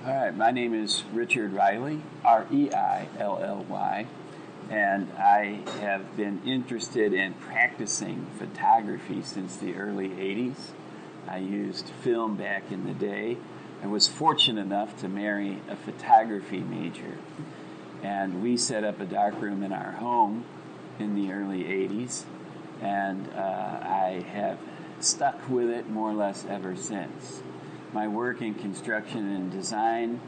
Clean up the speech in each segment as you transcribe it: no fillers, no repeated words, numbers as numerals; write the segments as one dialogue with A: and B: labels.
A: All right, my name is Richard Reilly, Reilly, and I have been interested in practicing photography since the early 80s. I used film back in the day. I was fortunate enough to marry a photography major, and we set up a darkroom in our home in the early 80s, and I have stuck with it more or less ever since. My work in construction and design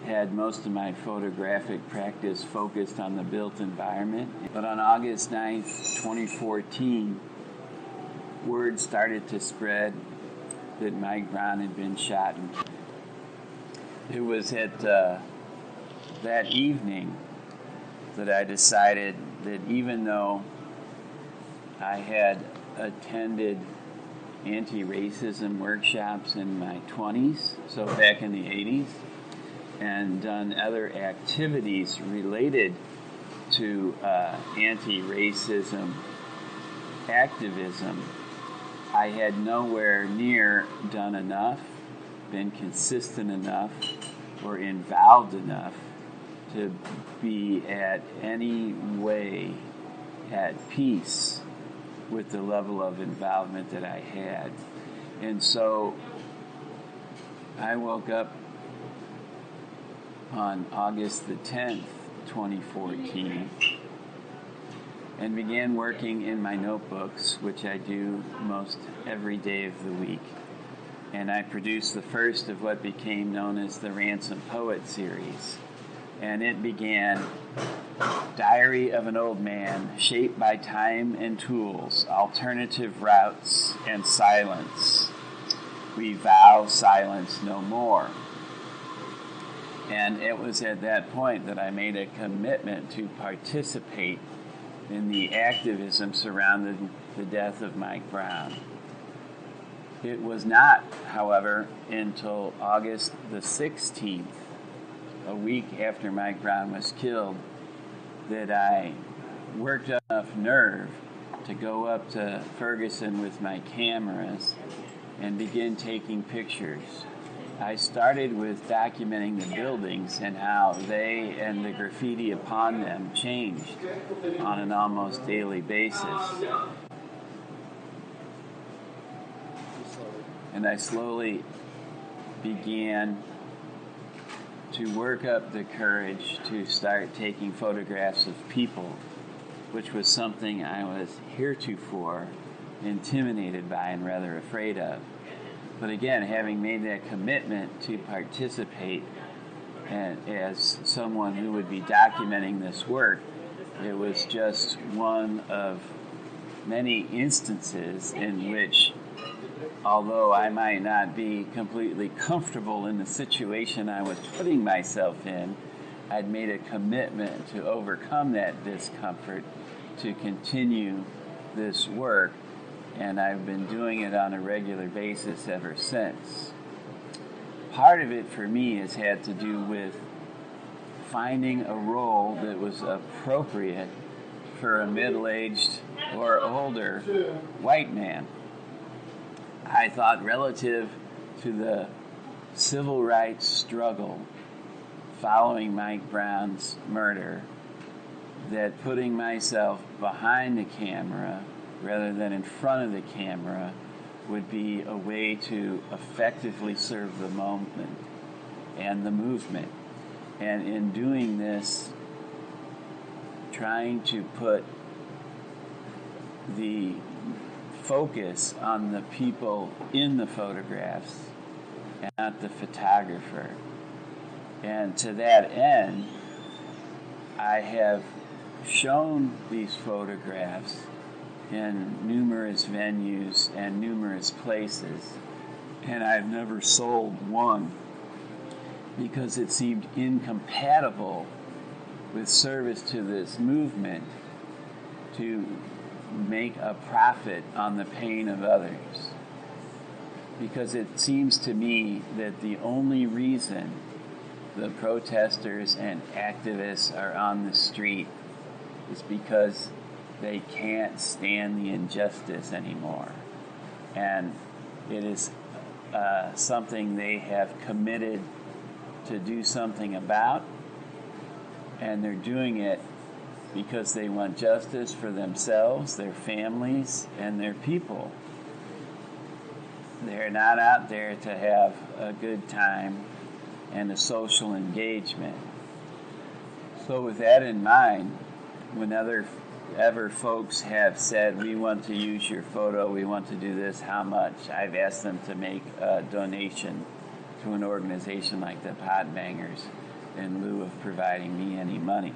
A: had most of my photographic practice focused on the built environment. But on August 9th, 2014, word started to spread that Mike Brown had been shot and killed. It was at that evening that I decided that even though I had attended anti-racism workshops in my 20s, so back in the 80s, and done other activities related to anti-racism activism, I had nowhere near done enough, been consistent enough, or involved enough to be at any way at peace with the level of involvement that I had. And so I woke up on August the 10th, 2014, and began working in my notebooks, which I do most every day of the week. And I produced the first of what became known as the Ransom Poet series. And it began, Diary of an Old Man, Shaped by Time and Tools, Alternative Routes and Silence. We vow silence no more. And it was at that point that I made a commitment to participate in the activism surrounding the death of Mike Brown. It was not, however, until August the 16th, a week after Mike Brown was killed, that I worked up enough nerve to go up to Ferguson with my cameras and begin taking pictures. I started with documenting the buildings and how they and the graffiti upon them changed on an almost daily basis. And I slowly began to work up the courage to start taking photographs of people, which was something I was heretofore intimidated by and rather afraid of. But again, having made that commitment to participate and as someone who would be documenting this work, it was just one of many instances in which, although I might not be completely comfortable in the situation I was putting myself in, I'd made a commitment to overcome that discomfort, to continue this work, and I've been doing it on a regular basis ever since. Part of it for me has had to do with finding a role that was appropriate for a middle-aged or older white man. I thought relative to the civil rights struggle following Mike Brown's murder, that putting myself behind the camera rather than in front of the camera would be a way to effectively serve the moment and the movement. And in doing this, trying to put the focus on the people in the photographs and not the photographer. And to that end, I have shown these photographs in numerous venues and numerous places, and I've never sold one because it seemed incompatible with service to this movement to make a profit on the pain of others. Because it seems to me that the only reason the protesters and activists are on the street is because they can't stand the injustice anymore. And it is something they have committed to do something about, and they're doing it because they want justice for themselves, their families, and their people. They're not out there to have a good time and a social engagement. So with that in mind, whenever folks have said, we want to use your photo, we want to do this, how much, I've asked them to make a donation to an organization like the Pot Bangers in lieu of providing me any money.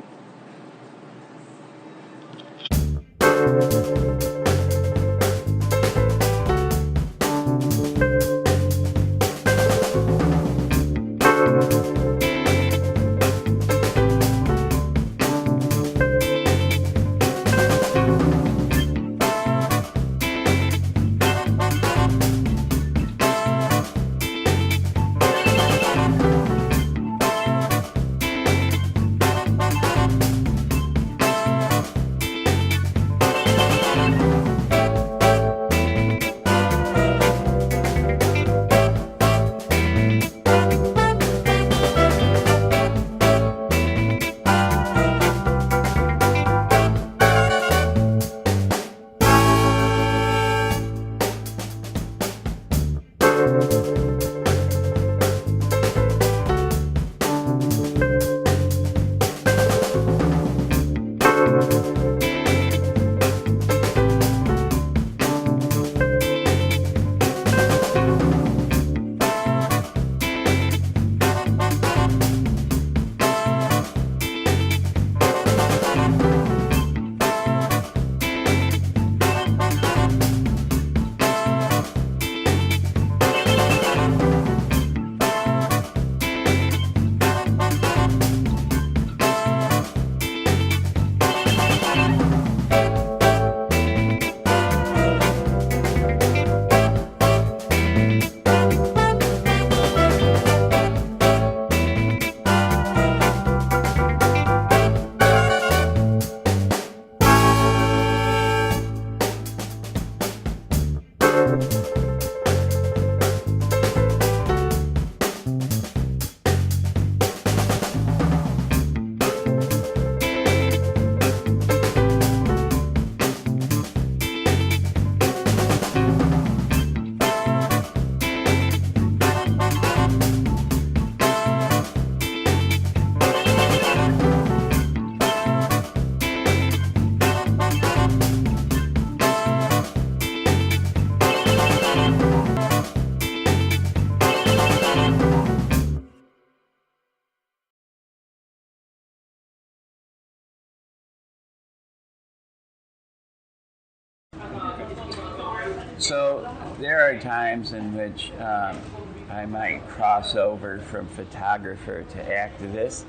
A: So there are times in which I might cross over from photographer to activist.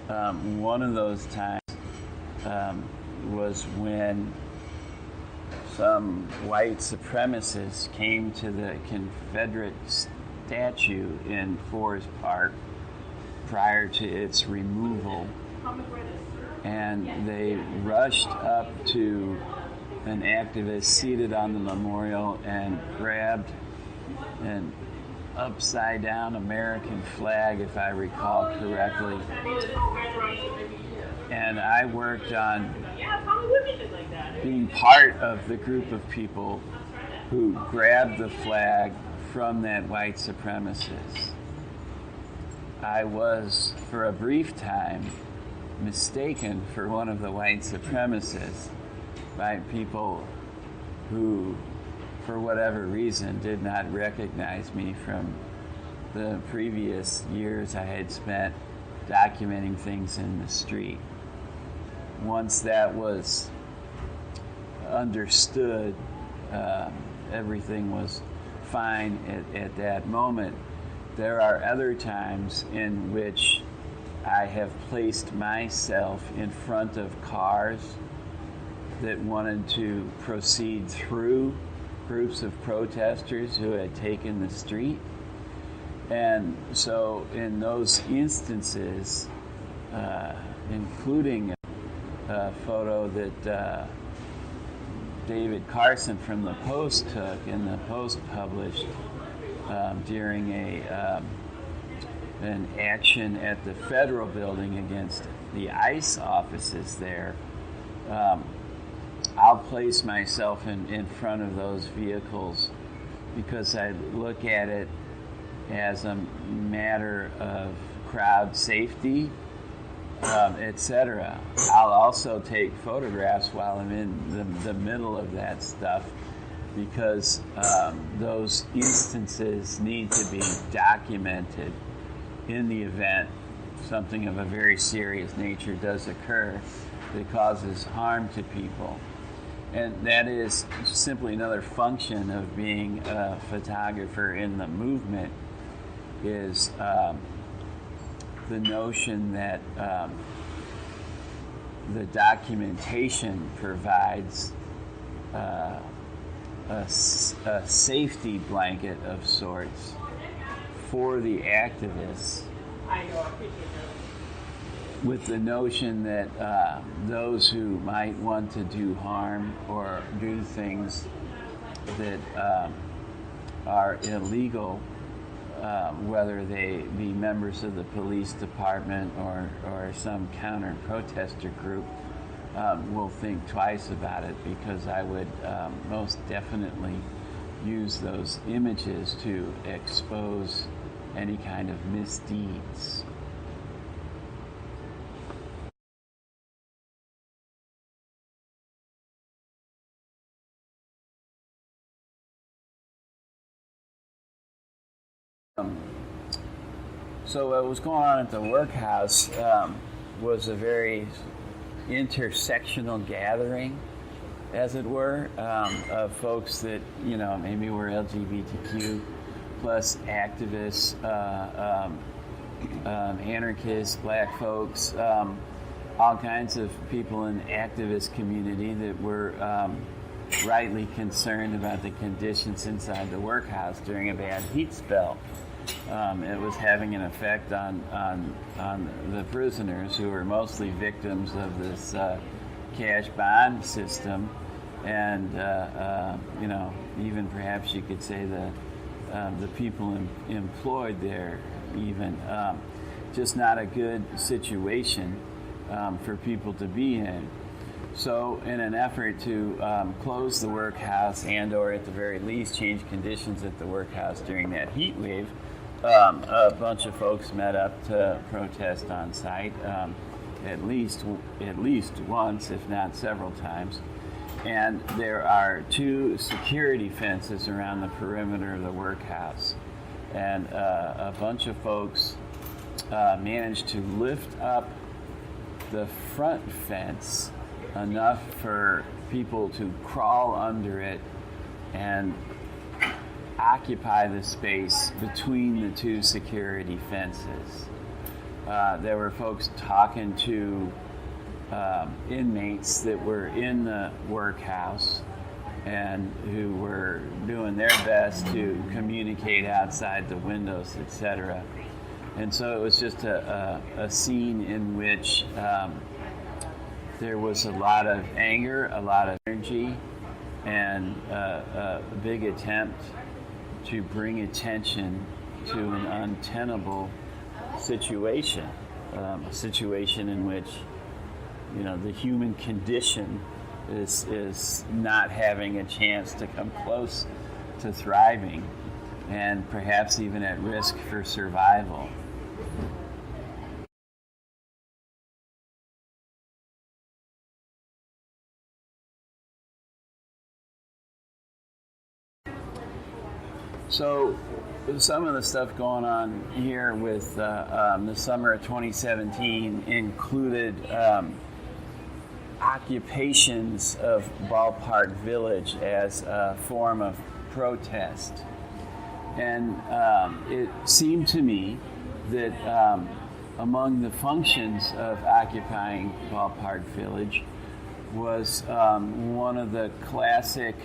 A: One of those times was when some white supremacists came to the Confederate statue in Forest Park prior to its removal, and they rushed up to an activist seated on the memorial and grabbed an upside down American flag, if I recall correctly. And I worked on being part of the group of people who grabbed the flag from that white supremacist. I was, for a brief time, mistaken for one of the white supremacists by people who, for whatever reason, did not recognize me from the previous years I had spent documenting things in the street. Once that was understood, everything was fine at that moment. There are other times in which I have placed myself in front of cars that wanted to proceed through groups of protesters who had taken the street. And so in those instances, including a photo that David Carson from the Post took and the Post published during an action at the federal building against the ICE offices there, I'll place myself in front of those vehicles because I look at it as a matter of crowd safety, etc. I'll also take photographs while I'm in the middle of that stuff because those instances need to be documented in the event something of a very serious nature does occur that causes harm to people. And that is simply another function of being a photographer in the movement is the notion that the documentation provides a safety blanket of sorts for the activists, with the notion that those who might want to do harm or do things that are illegal, whether they be members of the police department or some counter-protester group, will think twice about it, because I would most definitely use those images to expose any kind of misdeeds. So what was going on at the workhouse was a very intersectional gathering, as it were, of folks that, maybe were LGBTQ plus activists, anarchists, black folks, all kinds of people in the activist community that were rightly concerned about the conditions inside the workhouse during a bad heat spell. It was having an effect on the prisoners, who were mostly victims of this cash bond system, and even perhaps you could say the people employed there, even just not a good situation for people to be in. So in an effort to close the workhouse or at the very least change conditions at the workhouse during that heat wave, a bunch of folks met up to protest on site, at least once, if not several times. And there are 2 security fences around the perimeter of the workhouse. And a bunch of folks managed to lift up the front fence enough for people to crawl under it and occupy the space between the 2 security fences. There were folks talking to inmates that were in the workhouse and who were doing their best to communicate outside the windows, etc. And so it was just a scene in which there was a lot of anger, a lot of energy, and a big attempt to bring attention to an untenable situation, a situation in which, the human condition is not having a chance to come close to thriving, and perhaps even at risk for survival. So some of the stuff going on here with the summer of 2017 included occupations of Ballpark Village as a form of protest. And it seemed to me that among the functions of occupying Ballpark Village was one of the classic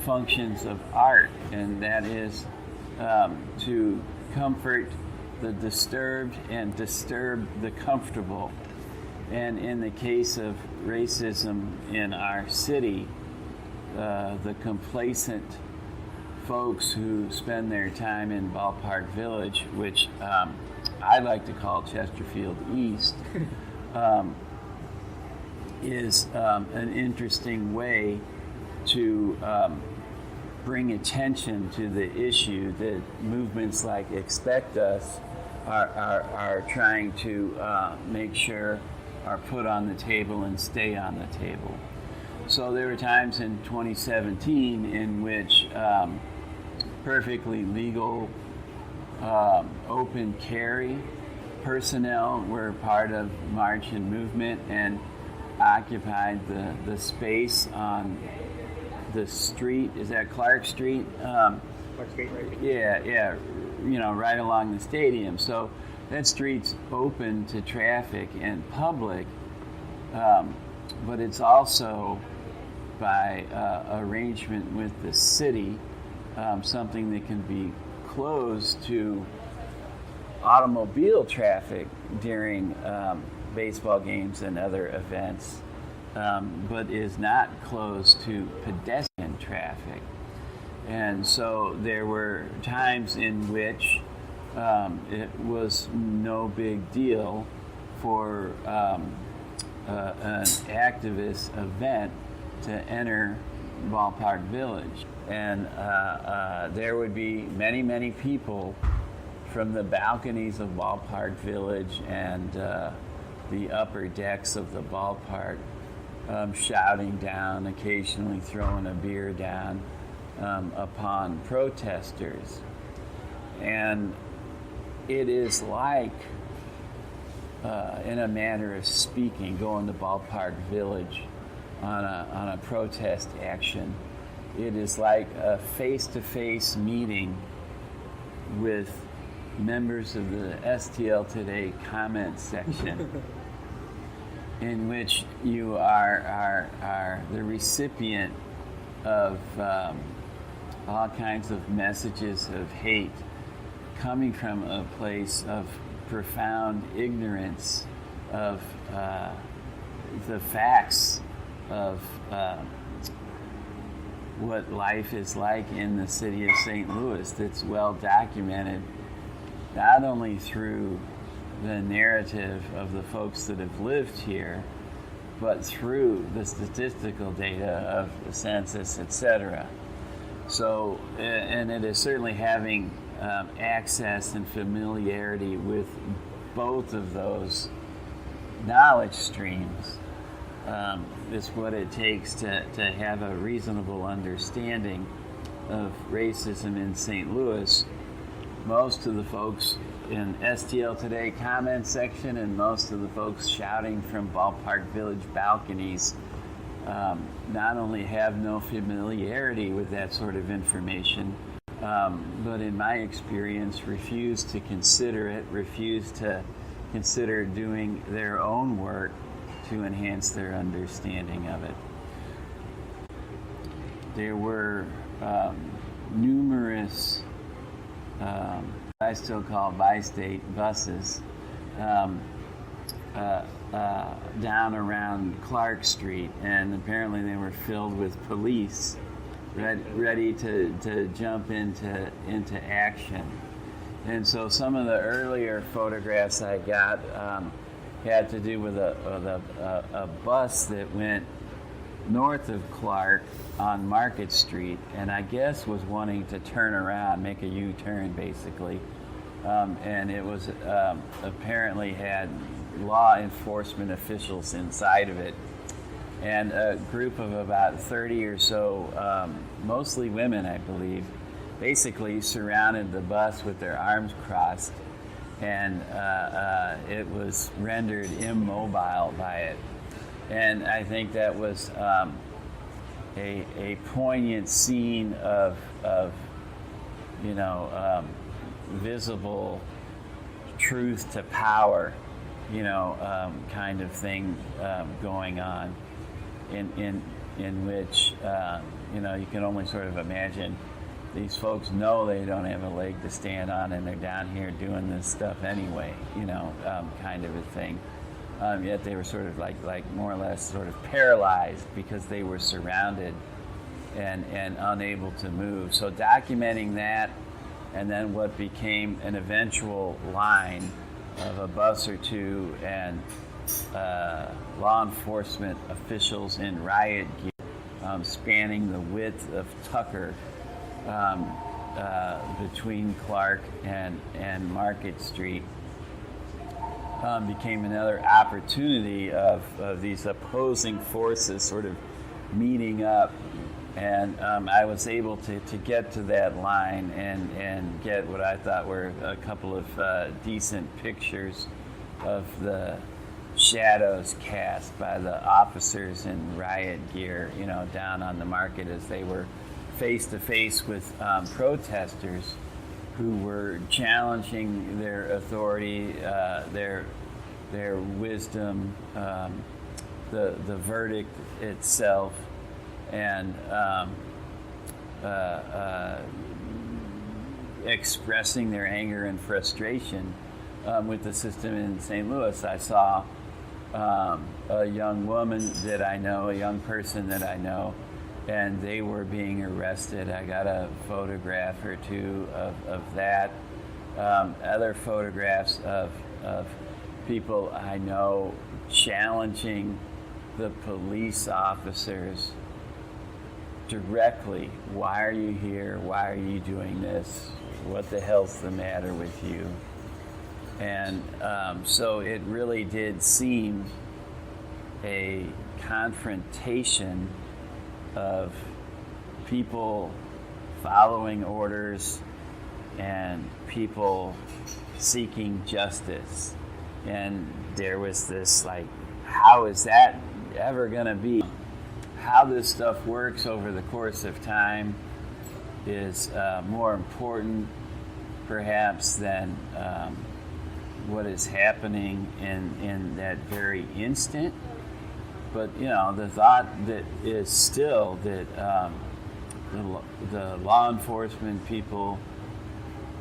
A: functions of art, and that is to comfort the disturbed and disturb the comfortable. And in the case of racism in our city, the complacent folks who spend their time in Ballpark Village, which I like to call Chesterfield East, is an interesting way to bring attention to the issue that movements like Expect Us are trying to make sure are put on the table and stay on the table. So there were times in 2017 in which perfectly legal open carry personnel were part of march and movement and occupied the space on the street. Is that Clark Street?
B: Clark Street, right?
A: Yeah, right along the stadium. So that street's open to traffic and public, but it's also by arrangement with the city, something that can be closed to automobile traffic during baseball games and other events, but is not closed to pedestrian traffic. And so there were times in which it was no big deal for an activist event to enter Ballpark Village. And there would be many, many people from the balconies of Ballpark Village and the upper decks of the ballpark shouting down, occasionally throwing a beer down upon protesters. And it is like, in a manner of speaking, going to Ballpark Village on a protest action. It is like a face-to-face meeting with members of the STL Today comment section, in which you are the recipient of all kinds of messages of hate coming from a place of profound ignorance of the facts of what life is like in the city of St. Louis, that's well documented not only through the narrative of the folks that have lived here, but through the statistical data of the census, etc. So, and it is certainly having access and familiarity with both of those knowledge streams is what it takes to have a reasonable understanding of racism in St. Louis. Most of the folks in STL Today comment section and most of the folks shouting from Ballpark Village balconies not only have no familiarity with that sort of information, but in my experience refuse to consider it, refuse to consider doing their own work to enhance their understanding of it. There were numerous, I still call bi-state buses, down around Clark Street, and apparently they were filled with police ready to jump into action. And so some of the earlier photographs I got had to do with a bus that went north of Clark on Market Street, and I guess was wanting to turn around, make a U-turn basically. And it was apparently had law enforcement officials inside of it. And a group of about 30 or so, mostly women, I believe, basically surrounded the bus with their arms crossed, and it was rendered immobile by it. And I think that was a poignant scene of visible truth to power, kind of thing going on, in which you can only sort of imagine these folks know they don't have a leg to stand on, and they're down here doing this stuff anyway, kind of a thing. Yet they were sort of like more or less sort of paralyzed because they were surrounded and unable to move. So documenting that, and then what became an eventual line of a bus or two and law enforcement officials in riot gear spanning the width of Tucker between Clark and Market Street became another opportunity of these opposing forces sort of meeting up. And I was able to get to that line and get what I thought were a couple of decent pictures of the shadows cast by the officers in riot gear, down on the market as they were face to face with protesters who were challenging their authority, their wisdom, the verdict itself, and expressing their anger and frustration with the system in St. Louis. I saw a young woman that I know, a young person that I know, and they were being arrested. I got a photograph or two of that. Other photographs of people I know challenging the police officers directly. Why are you here? Why are you doing this? What the hell's the matter with you? And so it really did seem a confrontation of people following orders and people seeking justice. And there was this, how is that ever going to be? How this stuff works over the course of time is more important, perhaps, than what is happening in that very instant. But the thought that is still that the law enforcement people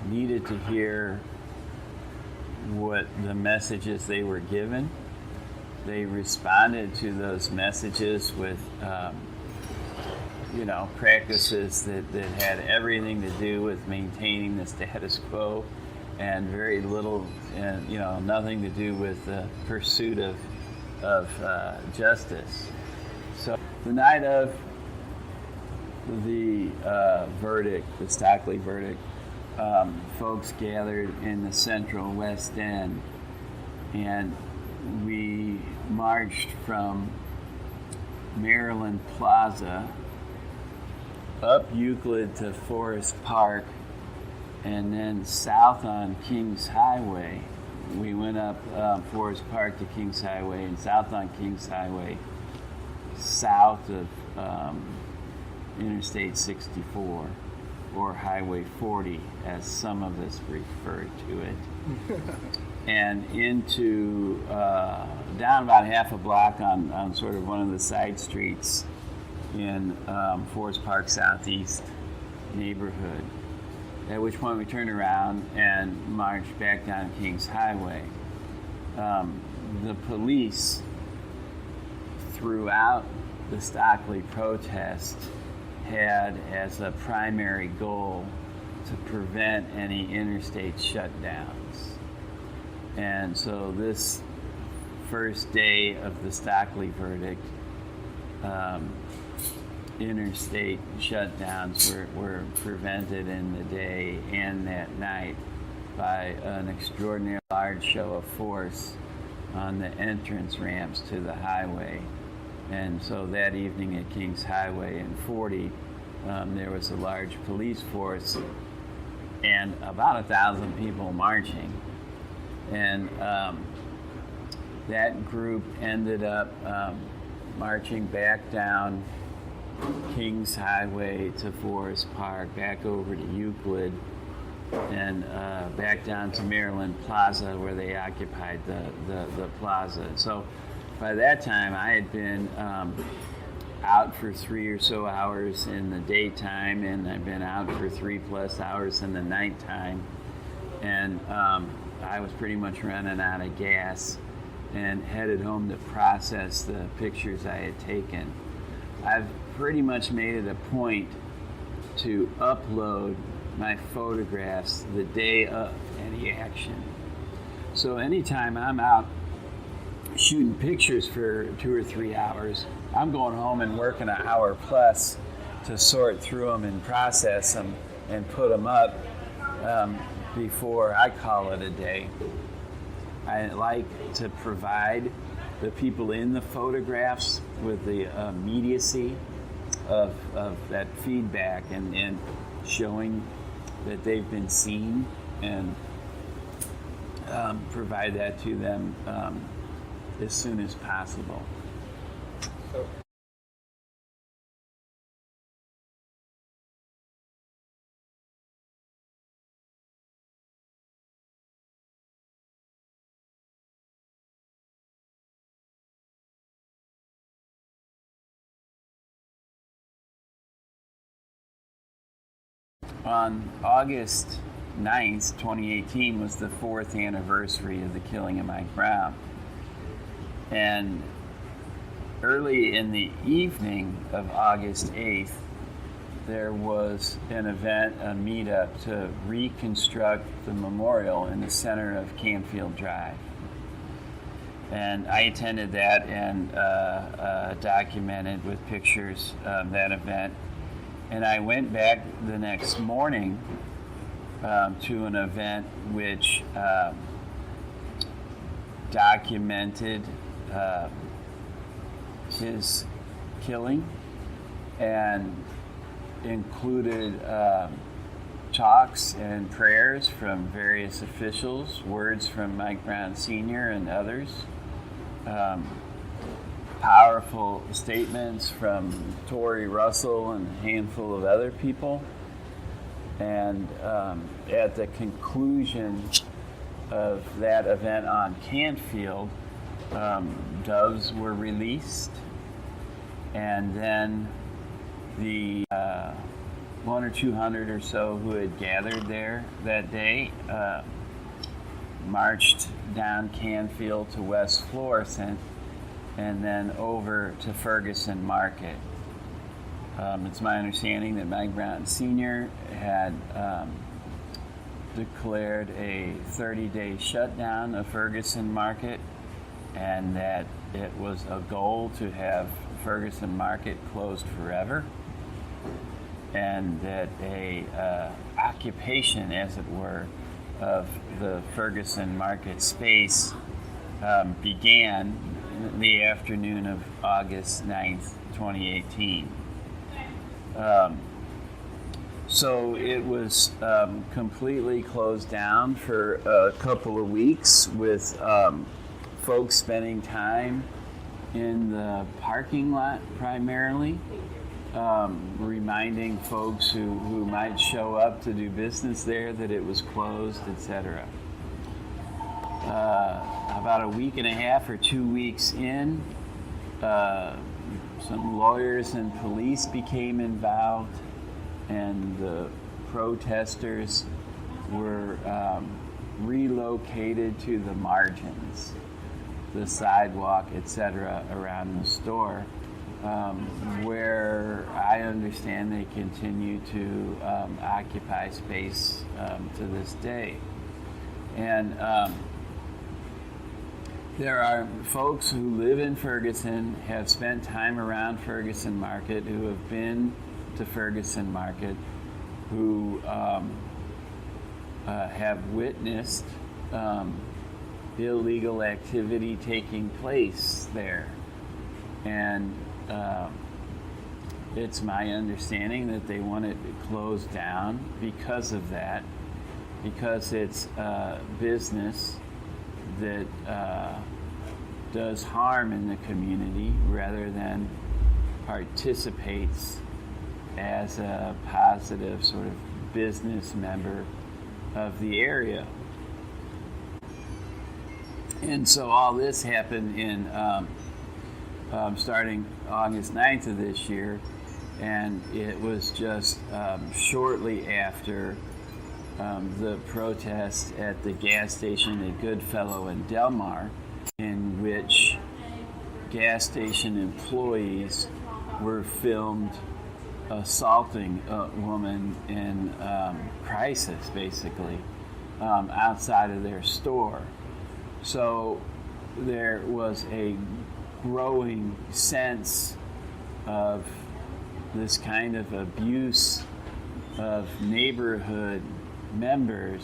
A: needed to hear what the messages they were given. They responded to those messages with practices that had everything to do with maintaining the status quo, and very little, and nothing to do with the pursuit of justice. So the night of the verdict, the Stockley verdict, folks gathered in the Central West End, and we marched from Maryland Plaza up Euclid to Forest Park, and then south on Kings Highway. We went up Forest Park to Kings Highway, and south on Kings Highway, south of Interstate 64, or Highway 40, as some of us refer to it, and into down about half a block on sort of one of the side streets in Forest Park Southeast neighborhood. At which point we turned around and marched back down Kings Highway. The police, throughout the Stockley protest, had as a primary goal to prevent any interstate shutdowns. And so this first day of the Stockley verdict, interstate shutdowns were prevented in the day and that night by an extraordinarily large show of force on the entrance ramps to the highway. And so that evening at Kings Highway and 40, there was a large police force and about 1,000 people marching. And that group ended up marching back down Kings Highway to Forest Park, back over to Euclid, and back down to Maryland Plaza, where they occupied the plaza. So by that time, I had been out for 3 or so hours in the daytime, and I'd been out for 3+ hours in the nighttime, and I was pretty much running out of gas, and headed home to process the pictures I had taken. I've pretty much made it a point to upload my photographs the day of any action. So anytime I'm out shooting pictures for 2 or 3 hours, I'm going home and working an hour plus to sort through them and process them and put them up before I call it a day. I like to provide the people in the photographs with the immediacy of that feedback and showing that they've been seen, and provide that to them as soon as possible.
B: So,
A: On August 9th, 2018 was the 4th anniversary of the killing of Mike Brown. And early in the evening of August 8th, there was an event, a meetup to reconstruct the memorial in the center of Canfield Drive. And I attended that and documented with pictures that event. And I went back the next morning to an event which documented his killing and included talks and prayers from various officials, words from Mike Brown Sr. and others, powerful statements from Tori Russell and a handful of other people. And at the conclusion of that event on Canfield, doves were released, and then the 100 or 200 or so who had gathered there that day marched down Canfield to West Florissant and then over to Ferguson Market. It's my understanding that Mike Brown Sr. had declared a 30-day shutdown of Ferguson Market, and that it was a goal to have Ferguson Market closed forever, and that a occupation, as it were, of the Ferguson Market space began in the afternoon of August 9th, 2018. So it was completely closed down for a couple of weeks, with folks spending time in the parking lot primarily, reminding folks who might show up to do business there that it was closed, etc. About a week and a half or 2 weeks in, some lawyers and police became involved, and the protesters were relocated to the margins, the sidewalk, etc., around the store, where I understand they continue to occupy space to this day. And there are folks who live in Ferguson, have spent time around Ferguson Market, who have been to Ferguson Market, who have witnessed illegal activity taking place there. And it's my understanding that they want it closed down because of that, because it's a business that does harm in the community rather than participates as a positive sort of business member of the area. And so all this happened in starting August 9th of this year, and it was just shortly after the protest at the gas station at Goodfellow and Delmar, in which gas station employees were filmed assaulting a woman in crisis, basically, outside of their store. So there was a growing sense of this kind of abuse of neighborhood members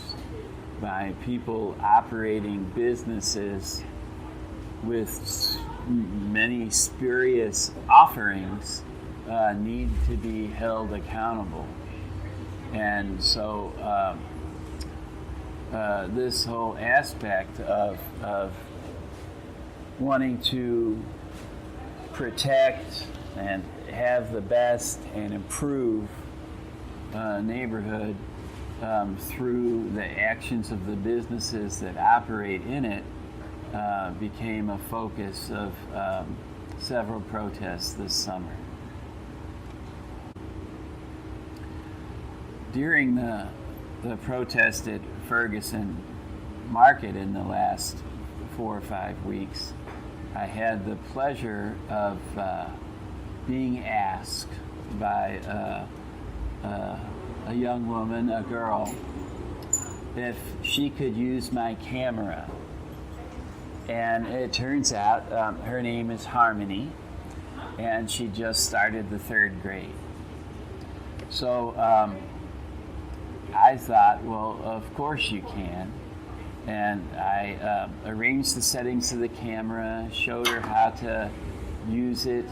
A: by people operating businesses with many spurious offerings need to be held accountable. And so this whole aspect of wanting to protect and have the best and improve neighborhood through the actions of the businesses that operate in it became a focus of several protests this summer. During the protest at Ferguson Market in the last 4 or 5 weeks, I had the pleasure of being asked by a young woman, a girl, if she could use my camera. And it turns out her name is Harmony, and she just started the 3rd grade. So I thought, well, of course you can. And I arranged the settings of the camera, showed her how to use it,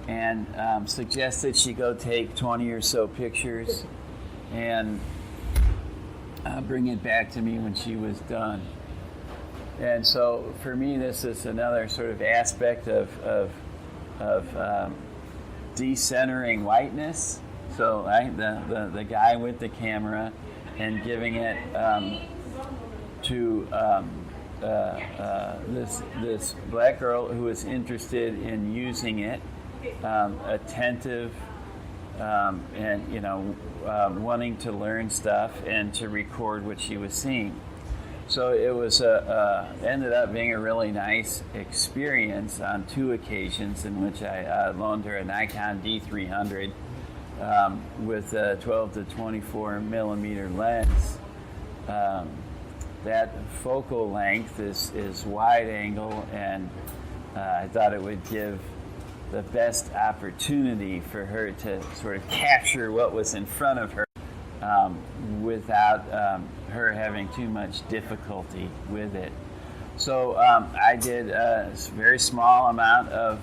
A: and suggested she go take 20 or so pictures and bring it back to me when she was done. And so for me, this is another sort of aspect of decentering whiteness. So the guy with the camera and giving it to this black girl who was interested in using it, attentive, and wanting to learn stuff and to record what she was seeing. So it was ended up being a really nice experience on 2 occasions in which I loaned her a Nikon D300 with a 12 to 24 millimeter lens. That focal length is wide angle, and I thought it would give the best opportunity for her to sort of capture what was in front of her without her having too much difficulty with it. So I did a very small amount of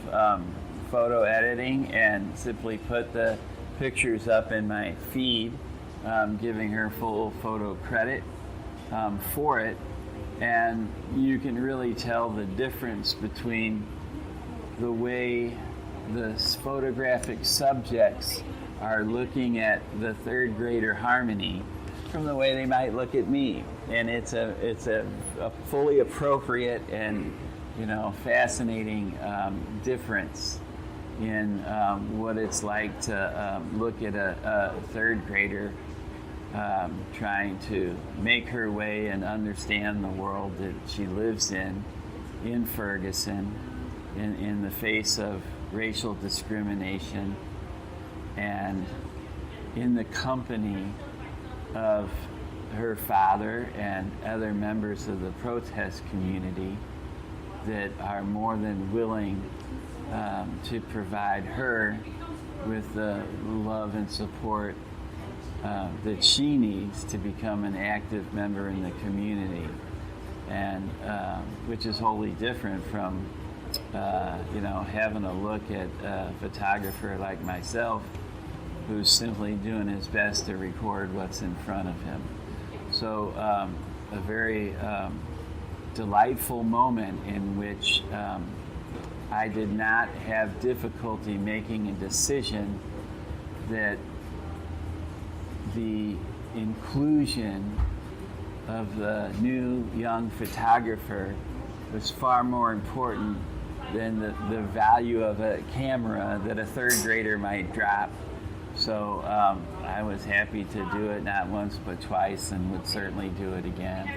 A: photo editing and simply put the pictures up in my feed, giving her full photo credit for it. And you can really tell the difference between the way the photographic subjects are looking at the 3rd grader Harmony from the way they might look at me. And it's a fully appropriate and fascinating difference in what it's like to look at a 3rd grader trying to make her way and understand the world that she lives in Ferguson, in the face of racial discrimination, and in the company of her father and other members of the protest community that are more than willing to provide her with the love and support that she needs to become an active member in the community, and which is wholly different from having a look at a photographer like myself who's simply doing his best to record what's in front of him. So a very delightful moment in which I did not have difficulty making a decision that the inclusion of the new young photographer was far more important than the value of a camera that a 3rd grader might drop. So I was happy to do it not once but twice, and would certainly do it again.